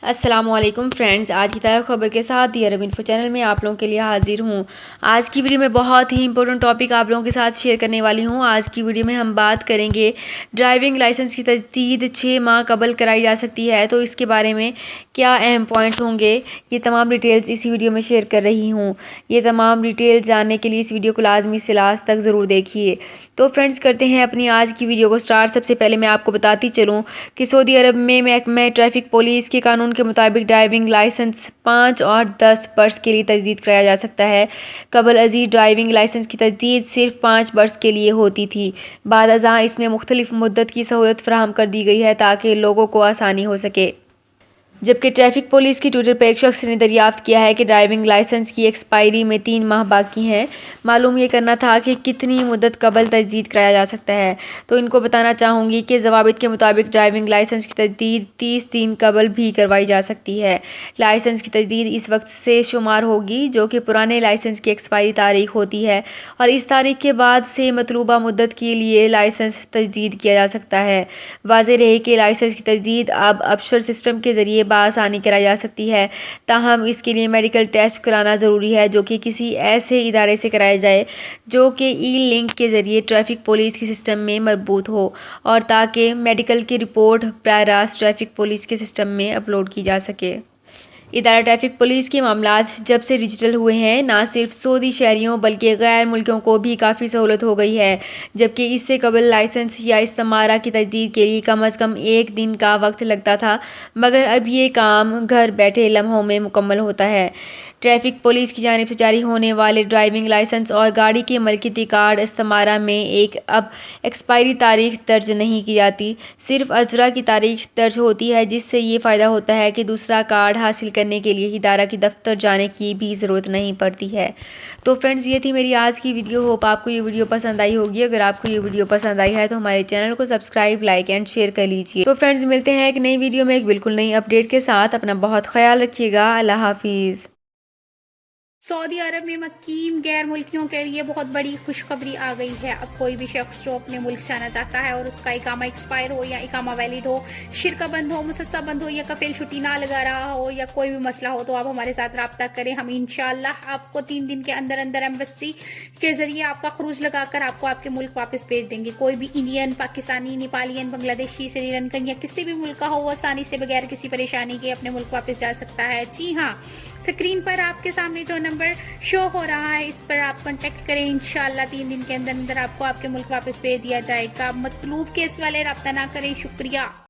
السلام علیکم فرینڈز، آج کی تازہ خبر کے ساتھ دی عرب انفو چینل میں آپ لوگوں کے لیے حاضر ہوں۔ آج کی ویڈیو میں بہت ہی امپورٹنٹ ٹاپک آپ لوگوں کے ساتھ شیئر کرنے والی ہوں۔ آج کی ویڈیو میں ہم بات کریں گے ڈرائیونگ لائسنس کی تجدید 6 ماہ قبل کرائی جا سکتی ہے، تو اس کے بارے میں کیا اہم پوائنٹس ہوں گے، یہ تمام ڈیٹیلز اسی ویڈیو میں شیئر کر رہی ہوں۔ یہ تمام ڈیٹیلز جاننے کے لیے اس ویڈیو کو لازمی سے لاسٹ تک ضرور دیکھیے۔ تو فرینڈز کرتے ہیں اپنی آج کی ویڈیو کو سٹارٹ۔ سب سے پہلے میں آپ کو بتاتی چلوں کہ سعودی عرب میں محکمہ ٹریفک پولیس کے قانون کے مطابق ڈرائیونگ لائسنس 5 اور 10 برس کے لیے تجدید کرایا جا سکتا ہے۔ قبل ازیں ڈرائیونگ لائسنس کی تجدید صرف 5 برس کے لیے ہوتی تھی، بعد ازاں اس میں مختلف مدت کی سہولت فراہم کر دی گئی ہے تاکہ لوگوں کو آسانی ہو سکے۔ جبکہ ٹریفک پولیس کی ٹویٹر پر ایک شخص نے دریافت کیا ہے کہ ڈرائیونگ لائسنس کی ایکسپائری میں 3 ماہ باقی ہیں۔ معلوم یہ کرنا تھا کہ کتنی مدت قبل تجدید کرایا جا سکتا ہے، تو ان کو بتانا چاہوں گی کہ ضوابط کے مطابق ڈرائیونگ لائسنس کی تجدید 30 دن قبل بھی کروائی جا سکتی ہے۔ لائسنس کی تجدید اس وقت سے شمار ہوگی جو کہ پرانے لائسنس کی ایکسپائری تاریخ ہوتی ہے، اور اس تاریخ کے بعد سے مطلوبہ مدت کے لیے لائسنس تجدید کیا جا سکتا ہے۔ واضح رہے کہ لائسنس کی تجدید اب ابشر سسٹم کے ذریعے بآسانی کرائی جا سکتی ہے، تاہم اس کے لیے میڈیکل ٹیسٹ کرانا ضروری ہے جو کہ کسی ایسے ادارے سے کرایا جائے جو کہ ای لنک کے ذریعے ٹریفک پولیس کے سسٹم میں مربوط ہو، اور تاکہ میڈیکل کی رپورٹ براہ راست ٹریفک پولیس کے سسٹم میں اپلوڈ کی جا سکے۔ ادارہ ٹریفک پولیس کے معاملات جب سے ڈیجیٹل ہوئے ہیں، نہ صرف سعودی شہریوں بلکہ غیر ملکیوں کو بھی کافی سہولت ہو گئی ہے، جبکہ اس سے قبل لائسنس یا استعارہ کی تجدید کے لیے کم از کم 1 دن کا وقت لگتا تھا، مگر اب یہ کام گھر بیٹھے لمحوں میں مکمل ہوتا ہے۔ ٹریفک پولیس کی جانب سے جاری ہونے والے ڈرائیونگ لائسنس اور گاڑی کے ملکیتی کارڈ استعارہ میں اب ایکسپائری تاریخ درج نہیں کی جاتی، صرف اجرا کی تاریخ درج ہوتی ہے، جس سے یہ فائدہ ہوتا ہے کہ دوسرا کارڈ حاصل کرنے کے لیے ادارہ کے دفتر جانے کی بھی ضرورت نہیں پڑتی ہے۔ تو فرینڈز، یہ تھی میری آج کی ویڈیو۔ ہوپ آپ کو یہ ویڈیو پسند آئی ہوگی۔ اگر آپ کو یہ ویڈیو پسند آئی ہے تو ہمارے چینل کو سبسکرائب، لائک اینڈ شیئر کر لیجیے۔ تو فرینڈز، ملتے ہیں ایک نئی ویڈیو میں ایک بالکل نئی اپڈیٹ کے ساتھ۔ اپنا بہت خیال رکھیے گا۔ اللہ حافظ۔ سعودی عرب میں مقیم غیر ملکیوں کے لیے بہت بڑی خوشخبری آ گئی ہے۔ اب کوئی بھی شخص جو اپنے ملک جانا چاہتا ہے اور اس کا اقامہ ایکسپائر ہو یا اقامہ ویلڈ ہو، شرکہ بند ہو، مسسہ بند ہو یا کفیل چھٹی نہ لگا رہا ہو یا کوئی بھی مسئلہ ہو، تو آپ ہمارے ساتھ رابطہ کریں۔ ہم انشاءاللہ آپ کو 3 دن کے اندر اندر ایمبیسی کے ذریعے آپ کا خروج لگا کر آپ کو آپ کے ملک واپس بھیج دیں گے۔ کوئی بھی انڈین، پاکستانی، نیپالین، بنگلہ دیشی، سری لنکن یا کسی بھی ملک کا ہو، وہ آسانی سے بغیر کسی پریشانی کے اپنے ملک واپس جا سکتا ہے۔ جی ہاں، اسکرین پر آپ کے سامنے جو نمبر شو ہو رہا ہے، اس پر آپ کانٹیکٹ کریں۔ انشاءاللہ 3 دن کے اندر اندر آپ کو آپ کے ملک واپس بھیج دیا جائے گا۔ مطلوب کیس والے رابطہ نہ کریں۔ شکریہ۔